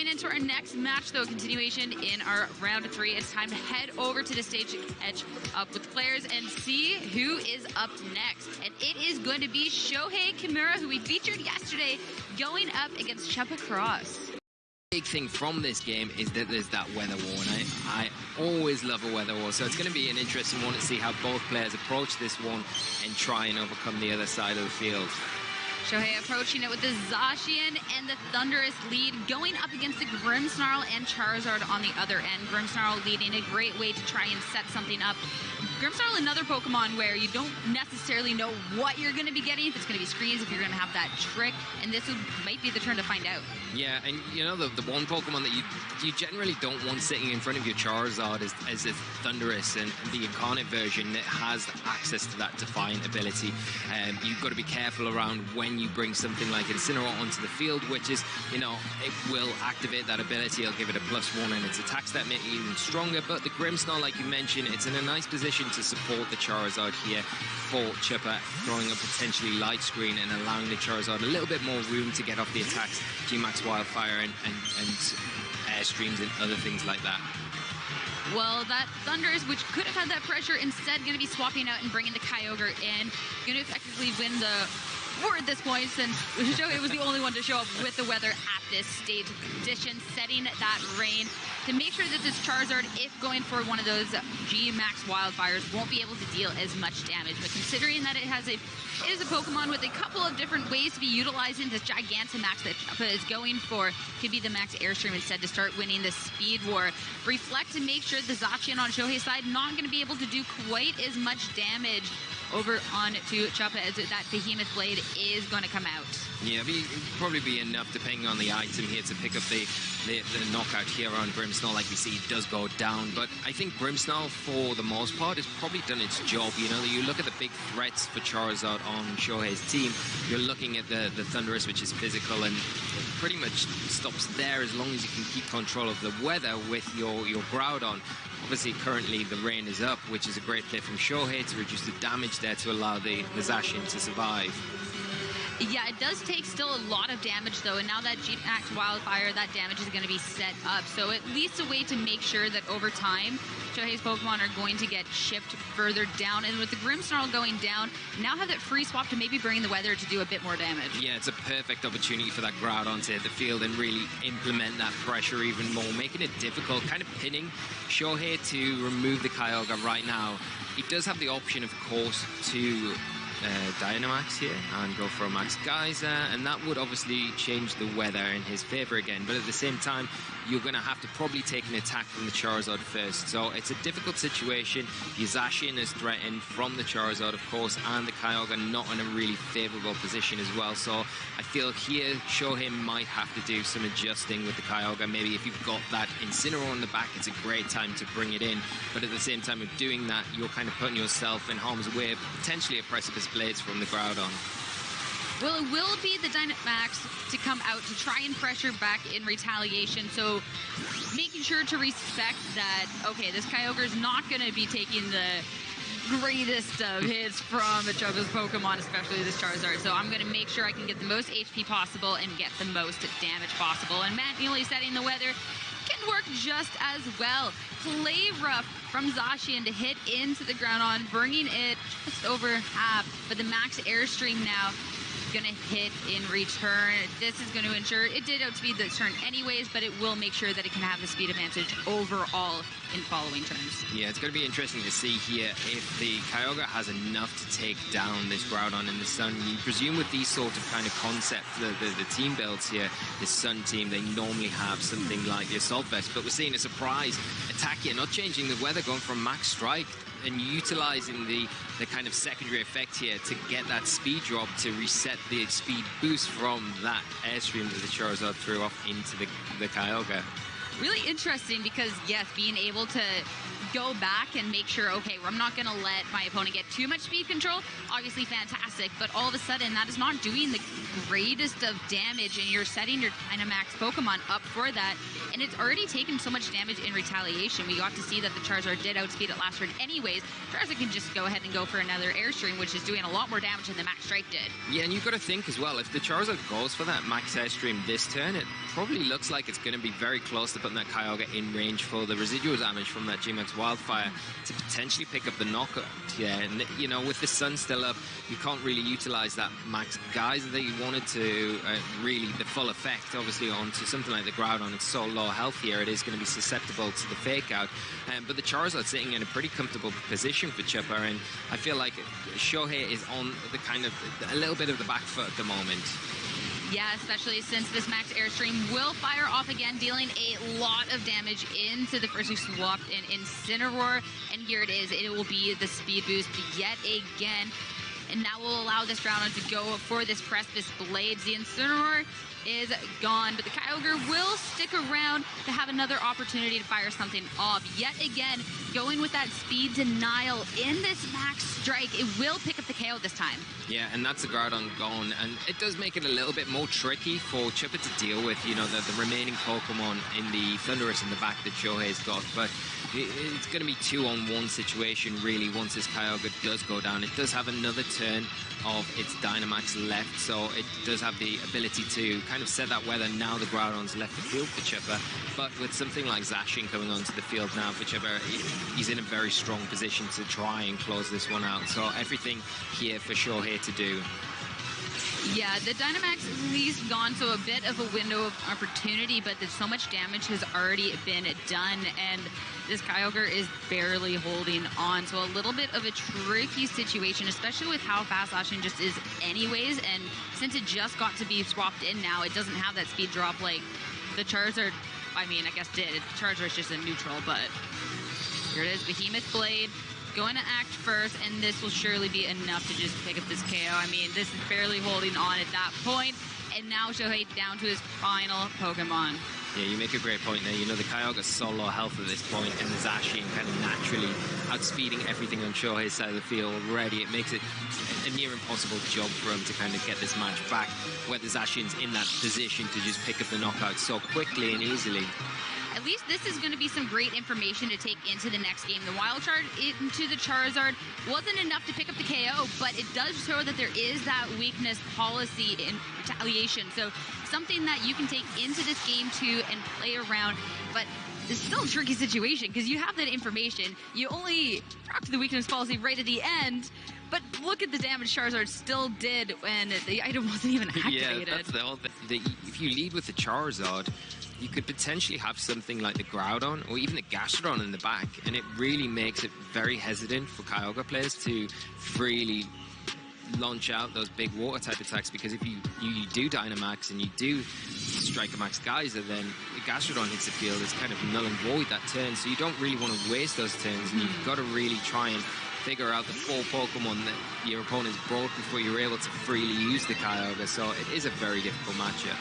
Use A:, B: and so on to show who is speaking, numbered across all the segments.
A: Going into our next match, though, continuation in our round 3, it's time to head over to the stage to catch up with the players and see who is up next. And it is going to be Shohei Kimura, who we featured yesterday, going up against Chuppa Cross.
B: Big thing from this game is that there's that weather war, and I always love a weather war, so it's going to be an interesting one to see how both players approach this one and try and overcome the other side of the field.
A: Shohei approaching it with the Zacian and the Thunderous lead, going up against the Grimmsnarl and Charizard on the other end. Grimmsnarl leading, a great way to try and set something up. Grimmsnarl, another Pokemon where you don't necessarily know what you're going to be getting, if it's going to be screens, if you're going to have that trick, and this might be the turn to find out.
B: Yeah, and you know, the one Pokemon that you generally don't want sitting in front of your Charizard is a Thunderous, and the Incarnate version that has access to that Defiant ability. You've got to be careful around when you bring something like Incineroar onto the field, which is, you know, it will activate that ability. It'll give it a +1 and its attack stat make it even stronger. But the Grimmsnarl, like you mentioned, it's in a nice position to support the Charizard here for Chuppa, throwing a potentially light screen and allowing the Charizard a little bit more room to get off the attacks, G-Max Wildfire and Airstreams and other things like that.
A: Well, that Thunderous, which could have had that pressure, instead going to be swapping out and bringing the Kyogre in, going to effectively win the war at this point, since Shohei was the only one to show up with the weather at this stage of condition, setting that rain to make sure that this Charizard, if going for one of those G-Max Wildfires, won't be able to deal as much damage. But considering that it is a Pokemon with a couple of different ways to be utilizing this Gigantamax that Chuppa is going for, could be the Max Airstream instead to start winning the Speed War. Reflect to make sure the Zacian on Shohei's side not going to be able to do quite as much damage over on to Chuppa as that Behemoth Blade is going to come out.
B: Yeah, it'll probably be enough, depending on the item here, to pick up the knockout here on Grimmsnarl. Like you see, it does go down, but I think Grimmsnarl, for the most part, has probably done its job. You know, you look at the big threats for Charizard on Shohei's team, you're looking at the Thunderous, which is physical, and it pretty much stops there as long as you can keep control of the weather with your Groudon. Obviously, currently the rain is up, which is a great play from Shohei to reduce the damage there to allow the Zacian to survive.
A: Yeah, it does take still a lot of damage, though, and now that G-Max Wildfire, that damage is going to be set up. So at least a way to make sure that over time, Shohei's Pokemon are going to get shipped further down. And with the Grimmsnarl going down, now have that free swap to maybe bring the weather to do a bit more damage. Yeah, it's a perfect opportunity for that Groudon to hit the field and really implement that pressure even more, making it difficult, kind of pinning Shohei to remove the Kyogre right now. He does have the option, of course, to Dynamax here and go for a Max Geyser, and that would obviously change the weather in his favor again, but at the same time you're going to have to probably take an attack from the Charizard first, so it's a difficult situation. Your Zacian is threatened from the Charizard, of course, and the Kyogre not in a really favorable position as well, so I feel here Shohei might have to do some adjusting with the Kyogre. Maybe if you've got that Incineroar on the back, it's a great time to bring it in, but at the same time of doing that, you're kind of putting yourself in harm's way, potentially a precipice Blades from the Groudon. Well, it will be the Dynamax to come out to try and pressure back in retaliation, so making sure to respect that, okay, this Kyogre is not going to be taking the greatest of hits from a Chuppa's Pokemon, especially this Charizard, so I'm going to make sure I can get the most HP possible and get the most damage possible, and manually setting the weather can work just as well. Play rough from Zacian to hit into the Groudon, bringing it just over half, but the Max Airstream now going to hit in return. This is going to ensure it did outspeed the turn anyways, but it will make sure that it can have the speed advantage overall in following turns. Yeah, it's going to be interesting to see here if the Kyogre has enough to take down this Groudon in the Sun. You presume with these sort of kind of concepts, the team builds here, the Sun team, they normally have something like the Assault Vest, but we're seeing a surprise attack here, not changing the weather, going from Max Strike and utilizing the kind of secondary effect here to get that speed drop to reset the speed boost from that Airstream that the Charizard threw off into the Kyogre. Really interesting because, yes, being able to go back and make sure, okay, I'm not going to let my opponent get too much speed control, obviously fantastic, but all of a sudden that is not doing the greatest of damage, and you're setting your Dynamax Pokemon up for that. and it's already taken so much damage in retaliation. We got to see that the Charizard did outspeed it last turn anyways. Charizard can just go ahead and go for another Airstream, which is doing a lot more damage than the Max Strike did.
B: Yeah, and you've got to think as well, if the Charizard goes for that Max Airstream this turn, it probably looks like it's going to be very close to putting that Kyogre in range for the residual damage from that G-Max Wildfire to potentially pick up the knockout. Yeah, and you know, with the sun still up, you can't really utilize that Max Geyser that you wanted to really the full effect, obviously, onto something like the Groudon. It's so low health here, it is going to be susceptible to the fake out. But the Charizard sitting in a pretty comfortable position for Chuppa, and I feel like Shohei is on the kind of a little bit of the back foot at the moment.
A: Yeah, especially since this Max Airstream will fire off again, dealing a lot of damage into the first who swapped in Incineroar. And here it is. It will be the speed boost yet again. And that will allow this Groudon to go for this Precipice Blades. The Incineroar is gone, but the Kyogre will stick around to have another opportunity to fire something off. Yet again, going with that speed denial in this Max Strike, it will pick up the KO this time.
B: Yeah, and that's the Groudon gone, and it does make it a little bit more tricky for Chuppa to deal with, you know, the remaining Pokemon in the Thundurus in the back that Shohei's got, but it's going to be 2-on-1 situation, really, once this Kyogre does go down. It does have another turn of its Dynamax left, so it does have the ability to kind of set that weather now the Groudon's left the field for Chuppa. But with something like Zacian coming onto the field now for Chuppa, he's in a very strong position to try and close this one out. So everything here for Shohei to do.
A: Yeah, the Dynamax has at least gone to a bit of a window of opportunity, but so much damage has already been done, and this Kyogre is barely holding on. So a little bit of a tricky situation, especially with how fast Zacian just is anyways, and since it just got to be swapped in now, it doesn't have that speed drop like the Charizard, I mean, I guess did. Charizard is just a neutral, but here it is, Behemoth Blade. Going to act first, and this will surely be enough to just pick up this KO. I mean, this is barely holding on at that point, and now Shohei down to his final Pokemon.
B: Yeah, you make a great point there. You know, the Kyogre's so low health at this point, and the Zacian kind of naturally outspeeding everything on Shohei's side of the field already. It makes it a near impossible job for him to kind of get this match back, where the Zacian's in that position to just pick up the knockout so quickly and easily.
A: At least this is going to be some great information to take into the next game. The Wild Charge into the Charizard wasn't enough to pick up the KO, but it does show that there is that weakness policy in retaliation. So something that you can take into this game too and play around. But it's still a tricky situation because you have that information. You only rocked the weakness policy right at the end. But look at the damage Charizard still did when the item wasn't even activated.
B: Yeah, that's the whole thing. If you lead with the Charizard, you could potentially have something like the Groudon or even the Gastrodon in the back, and it really makes it very hesitant for Kyogre players to freely launch out those big water type attacks, because if you do Dynamax and you do strike a Max Geyser, then the Gastrodon hits the field. It's kind of null and void that turn, so you don't really want to waste those turns, and you've got to really try and figure out the 4 Pokemon that your opponent's brought before you're able to freely use the Kyogre, so it is a very difficult matchup.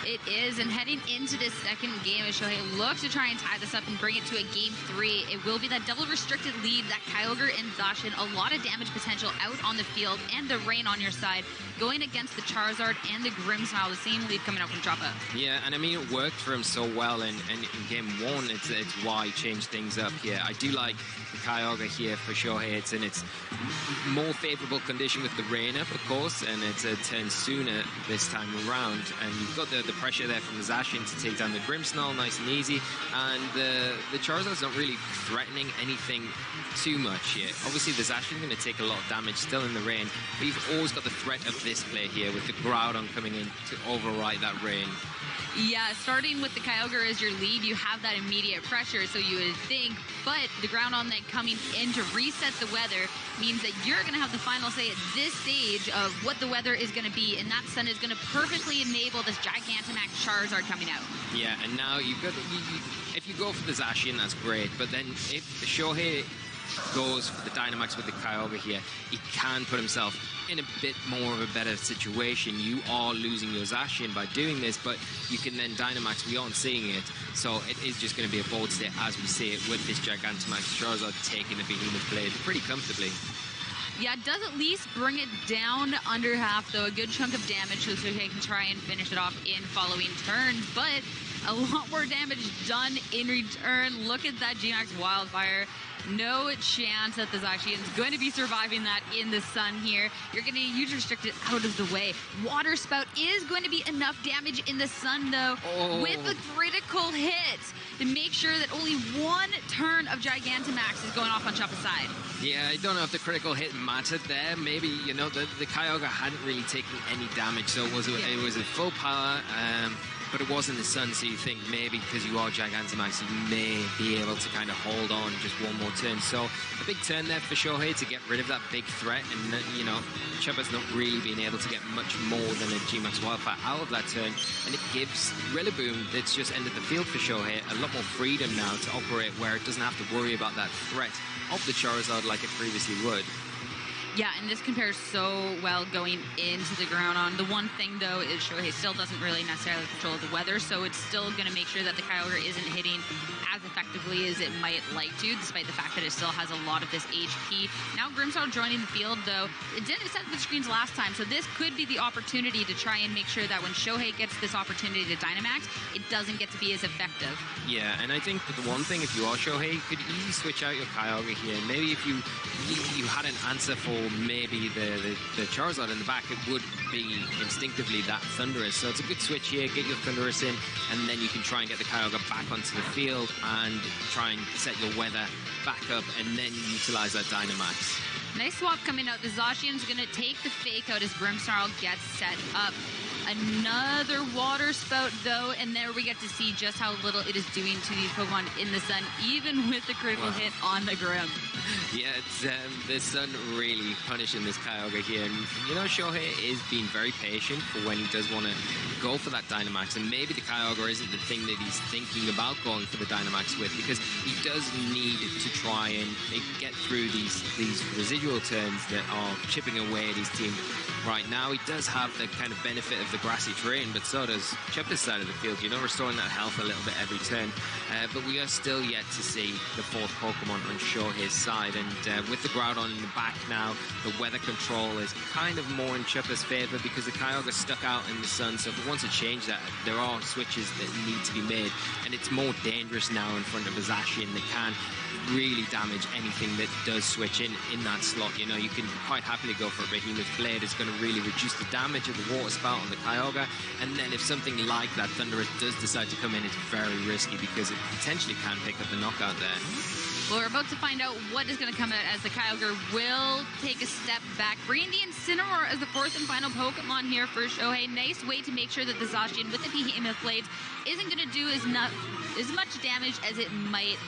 A: It is, and heading into this second game, as Shohei looks to try and tie this up and bring it to a Game 3, it will be that double restricted lead, that Kyogre and Zacian, a lot of damage potential out on the field, and the rain on your side, going against the Charizard and the Grimmsnarl, the same lead coming out from Chuppa.
B: Yeah, and I mean, it worked for him so well in Game 1, it's why he changed things up here. I do like the Kyogre here for Shohei. It's in its more favorable condition with the rain up, of course, and it's a turn sooner this time around, and you've got the pressure there from the Zacian to take down the Grimmsnarl nice and easy, and the Charizard's not really threatening anything too much here. Obviously the Zacian's going to take a lot of damage still in the rain, but you've always got the threat of this play here with the Groudon coming in to override that rain.
A: Yeah, starting with the Kyogre as your lead, you have that immediate pressure, so you would think, but the Groudon then coming in to reset the weather means that you're going to have the final say at this stage of what the weather is going to be, and that sun is going to perfectly enable this Gigantamax Charizard coming out.
B: Yeah, and now you've got, if you go for the Zacian, that's great, but then if Shohei goes for the Dynamax with the Kyogre here, he can put himself in a bit more of a better situation. You are losing your Zacian by doing this, but you can then Dynamax. We aren't seeing it, so it is just going to be a bold state as we see it with this Gigantamax Charizard taking the Behemoth Blade pretty comfortably.
A: Yeah, it does at least bring it down under half, though. A good chunk of damage so Shohei can try and finish it off in following turns, but a lot more damage done in return. Look at that G-Max Wildfire. No chance that the Zacian's going to be surviving that in the sun here. You're going to use Restricted out of the way. Water Spout is going to be enough damage in the sun, though, with a critical hit to make sure that only one turn of Gigantamax is going off on Chuppa's side.
B: Yeah, I don't know if the critical hit mattered there. Maybe, you know, the Kyogre hadn't really taken any damage, so it was a full power. But it was in the sun, so you think maybe because you are Gigantamax, you may be able to kind of hold on just one more turn. So a big turn there for Shohei to get rid of that big threat. And, you know, Chuppa's not really been able to get much more than a G-Max Wildfire out of that turn. And it gives Rillaboom, that's just ended the field for Shohei, a lot more freedom now to operate where it doesn't have to worry about that threat of the Charizard like it previously would.
A: Yeah, and this compares so well going into the Groudon. The one thing, though, is Shohei still doesn't really necessarily control the weather, so it's still going to make sure that the Kyogre isn't hitting as effectively as it might like to, despite the fact that it still has a lot of this HP. Now Grimmsnarl joining the field, though. It didn't set the screens last time, so this could be the opportunity to try and make sure that when Shohei gets this opportunity to Dynamax, it doesn't get to be as effective.
B: Yeah, and I think that the one thing, if you are Shohei, you could easily switch out your Kyogre here. Maybe if you had an answer for maybe the Charizard in the back, it would be instinctively that Thundurus. So it's a good switch here, get your Thundurus in, and then you can try and get the Kyogre back onto the field and try and set your weather back up and then utilize that Dynamax.
A: Nice swap coming out. The Zacian's going to take the fake out as Grimmsnarl gets set up. Another Water Spout, though, and there we get to see just how little it is doing to these Pokemon in the sun, even with the critical hit on the Grimm.
B: Yeah, it's the sun really punishing this Kyogre here. And, you know, Shohei is being very patient for when he does want to go for that Dynamax. And maybe the Kyogre isn't the thing that he's thinking about going for the Dynamax with, because he does need to try and get through these residual turns that are chipping away at his team. Right now, he does have the kind of benefit of the grassy terrain, but so does Chuppa's side of the field, you know, restoring that health a little bit every turn. But we are still yet to see the fourth Pokemon on Shohei's side. And with the Groudon in the back now, the weather control is kind of more in Chuppa's favor because the Kyogre's stuck out in the sun. So if we want to change that, there are switches that need to be made. And it's more dangerous now in front of a Zacian that can really damage anything that does switch in that slot. You know, you can quite happily go for a Behemoth Blade. It's going to really reduce the damage of the Water Spout on the Kyogre. And then if something like that Thundurus does decide to come in, it's very risky because it potentially can pick up the knockout there.
A: Well, we're about to find out what is going to come out as the Kyogre will take a step back, bringing the Incineroar as the fourth and final Pokemon here for Shohei. Nice way to make sure that the Zacian with the Behemoth Blades isn't going to do as much damage as it might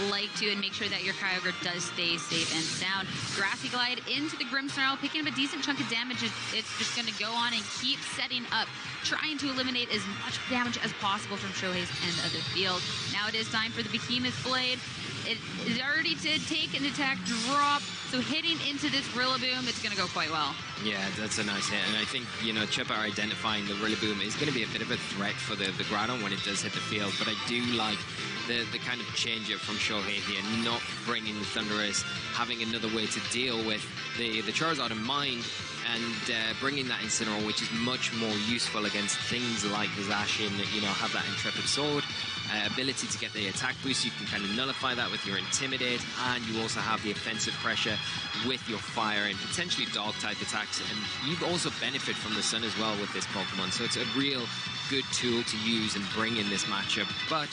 A: like to, and make sure that your Kyogre does stay safe and sound. Grassy Glide into the Grimmsnarl, picking up a decent chunk of damage. It's just going to go on and keep setting up, trying to eliminate as much damage as possible from Shohei's end of the field. Now it is time for the Behemoth Blade. It already did take an attack drop, so hitting into this Rillaboom, it's going to go quite well.
B: Yeah, that's a nice hit. And I think, you know, Chuppa identifying the Rillaboom is going to be a bit of a threat for the Groudon when it does hit the field. But I do like the kind of change up from Shohei here, not bringing the Thundurus, having another way to deal with the Charizard in mind, and bringing that Incineroar, which is much more useful against things like the Zacian that, you know, have that Intrepid Sword. Ability to get the attack boost, you can kind of nullify that with your Intimidate, and you also have the offensive pressure with your Fire and potentially Dog type attacks, and you also benefit from the Sun as well with this Pokemon, so it's a real good tool to use and bring in this matchup. But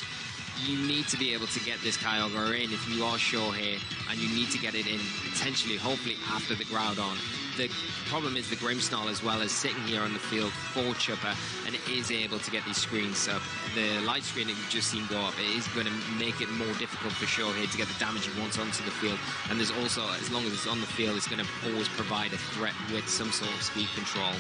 B: you need to be able to get this Kyogre in if you are Shohei, and you need to get it in potentially, hopefully, after the Groudon. The problem is the Grimmsnarl as well is sitting here on the field for Chuppa, and it is able to get these screens up. The light screen that you've just seen go up, it is going to make it more difficult for Shohei to get the damage he wants onto the field. And there's also, as long as it's on the field, it's going to always provide a threat with some sort of speed control.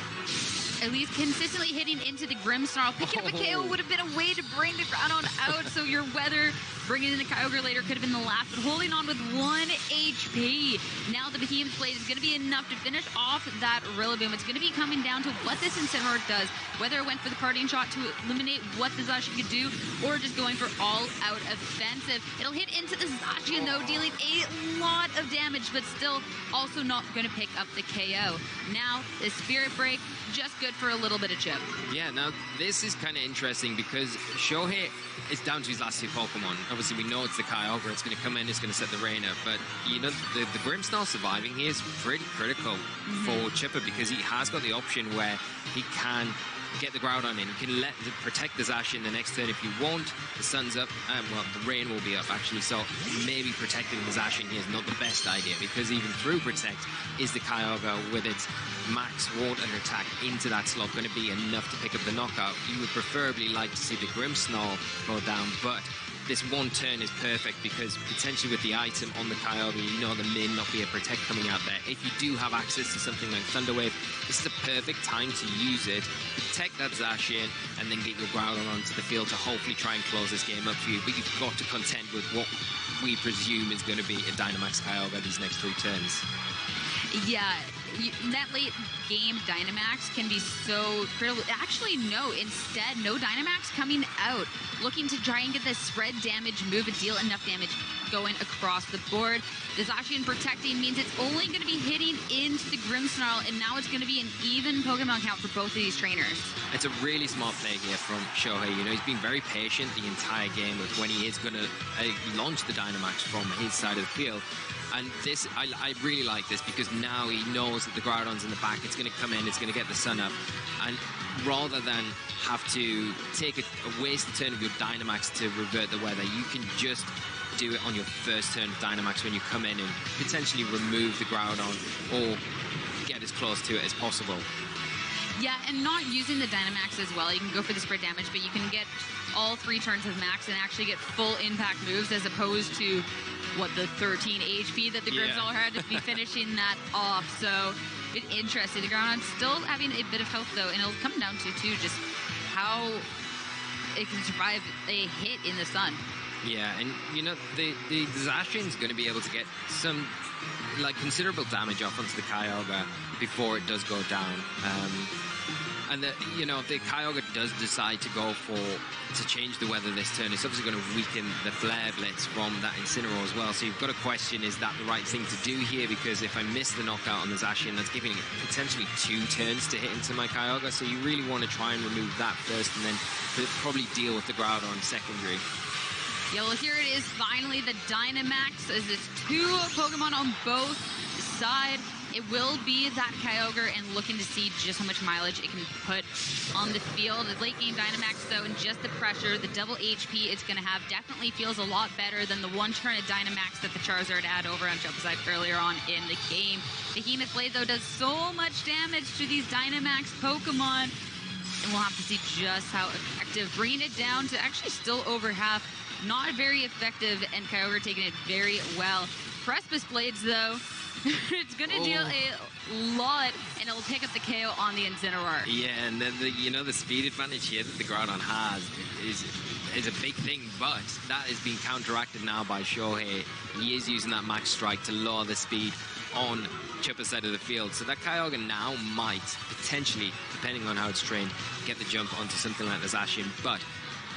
A: At least consistently hitting into the Grimmsnarl. Picking up a KO would have been a way to bring the Groudon out, so your weather Bringing in the Kyogre later could have been the last, but holding on with 1 HP. Now the Behemoth Blade is going to be enough to finish off that Rillaboom. It's going to be coming down to what this Incineroar does, whether it went for the parting shot to eliminate what the Zacian could do, or just going for all-out offensive. It'll hit into the Zacian, though, dealing a lot of damage, but still also not going to pick up the KO. Now, the Spirit Break, just good for a little bit of chip.
B: Yeah, now this is kind of interesting because Shohei is down to his last 2 Pokemon. Obviously, we know it's the Kyogre. It's going to come in, it's going to set the rain up. But, you know, the Grimmsnarl surviving here is pretty critical for Chuppa because he has got the option where he can get the Groudon in. You can protect the Zacian the next turn if you want. The sun's up, well, the rain will be up actually, so maybe protecting the Zacian here is not the best idea because even through Protect, is the Kyogre with its max water attack into that slot going to be enough to pick up the knockout? You would preferably like to see the Grimmsnarl go down, but this one turn is perfect because potentially with the item on the Kyogre, you know there may not be a Protect coming out there. If you do have access to something like Thunder Wave, this is a perfect time to use it, protect that Zacian, and then get your Groudon onto the field to hopefully try and close this game up for you. But you've got to contend with what we presume is going to be a Dynamax Kyogre these next 3 turns.
A: Yeah, that late game Dynamax can be so critical. Actually, no. Instead, no Dynamax coming out. Looking to try and get this spread damage move and deal enough damage going across the board. The Zacian protecting means it's only going to be hitting into the Grimmsnarl, and now it's going to be an even Pokemon count for both of these trainers. It's
B: a really smart play here from Shohei. You know, he's been very patient the entire game with when he is going to launch the Dynamax from his side of the field. And this, I really like this because now he knows that the Groudon's in the back. It's going to come in, it's going to get the sun up. And rather than have to take a wasted turn of your Dynamax to revert the weather, you can just do it on your first turn of Dynamax when you come in and potentially remove the Groudon or get as close to it as possible.
A: Yeah, and not using the Dynamax as well. You can go for the spread damage, but you can get all 3 turns of max and actually get full impact moves as opposed to, what, the 13 HP that the Grimmsnarl had to be finishing that off. So, it's interesting. The Groudon still having a bit of health, though, and it'll come down to, too, just how it can survive a hit in the sun.
B: Yeah, and, you know, the Zacian's going to be able to get some, like, considerable damage off onto the Kyogre before it does go down. And, you know, if the Kyogre does decide to change the weather this turn, it's obviously going to weaken the Flare Blitz from that Incineroar as well. So you've got to question, is that the right thing to do here? Because if I miss the knockout on the Zacian, that's giving it potentially 2 turns to hit into my Kyogre. So you really want to try and remove that first and then probably deal with the Groudon secondary.
A: Yeah, well, here it is, finally, the Dynamax, as it's 2 Pokemon on both sides. It will be that Kyogre, and looking to see just how much mileage it can put on the field. The late game Dynamax, though, and just the pressure, the double HP it's going to have definitely feels a lot better than the 1 turn of Dynamax that the Charizard had over on Chuppa's side earlier on in the game. The Behemoth Blade, though, does so much damage to these Dynamax Pokemon, and we'll have to see just how effective. Bringing it down to actually still over half. Not very effective, and Kyogre taking it very well. Precipice Blades, though, it's going to deal a lot, and it'll pick up the KO on the Incineroar.
B: Yeah, and you know, the speed advantage here that the Groudon has is a big thing, but that is being counteracted now by Shohei. He is using that Max Strike to lower the speed on Chuppa's side of the field. So that Kyogre now might, potentially, depending on how it's trained, get the jump onto something like the Zacian, but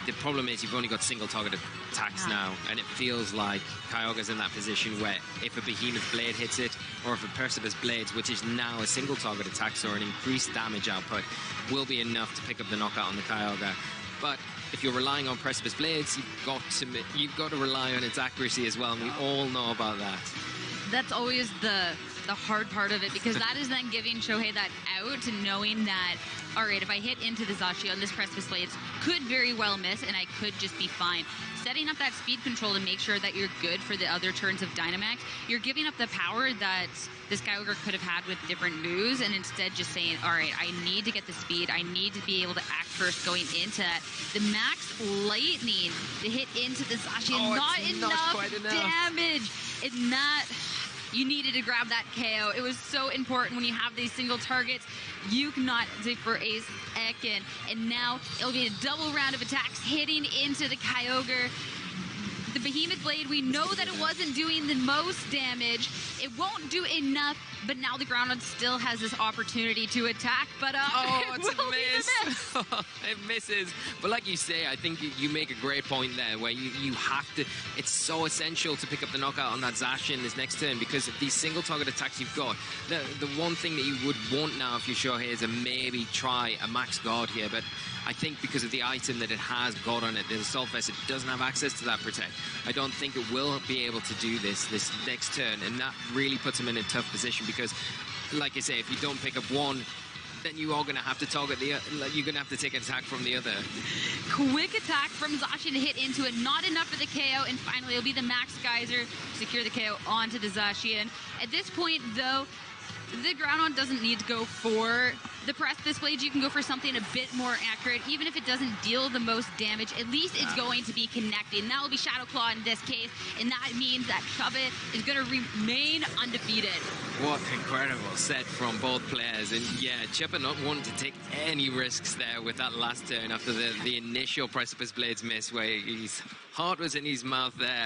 B: the problem is you've only got single target attacks now, and it feels like Kyogre's in that position where if a Behemoth Blade hits it, or if a Precipice Blades, which is now a single target attack, so an increased damage output, will be enough to pick up the knockout on the Kyogre. But if you're relying on Precipice Blades, you've got to rely on its accuracy as well, and we all know about that.
A: That's always the hard part of it, because that is then giving Shohei that out, and knowing that, all right, if I hit into the Zacian, this Precipice Blades could very well miss, and I could just be fine. Setting up that speed control to make sure that you're good for the other turns of Dynamax, you're giving up the power that this Kyogre could have had with different moves, and instead just saying, all right, I need to get the speed, I need to be able to act first going into that. The Max Lightning to hit into the Zacian, not enough damage. It's not... You needed to grab that KO. It was so important when you have these single targets. You cannot do for a second. And now it'll be a double round of attacks hitting into the Kyogre. the Behemoth Blade, we know that it wasn't doing the most damage. It won't do enough, but now the Groundhog still has this opportunity to attack, but
B: it's a miss. It misses. But like you say, I think you make a great point there where you have to, it's so essential to pick up the knockout on that Zacian this next turn, because of these single target attacks you've got. The one thing that you would want now if you're Shohei is to maybe try a max guard here, but I think because of the item that it has got on it, the Assault Vest, it doesn't have access to that Protect. I don't think it will be able to do this next turn, and that really puts him in a tough position because, like I say, if you don't pick up one, then you are going to have to target the you're going to have to take an attack from the other.
A: Quick attack from Zacian to hit into it. Not enough for the KO, and finally it'll be the Max Geyser to secure the KO onto the Zacian. At this point, though, the Groudon doesn't need to go for the Precipice Blades. You can go for something a bit more accurate. Even if it doesn't deal the most damage, at least it's going to be connecting. That will be Shadow Claw in this case, and that means that Chuppa is going to remain undefeated.
B: What incredible set from both players. And yeah, Chuppa not wanting to take any risks there with that last turn after the initial Precipice Blades miss where his heart was in his mouth there.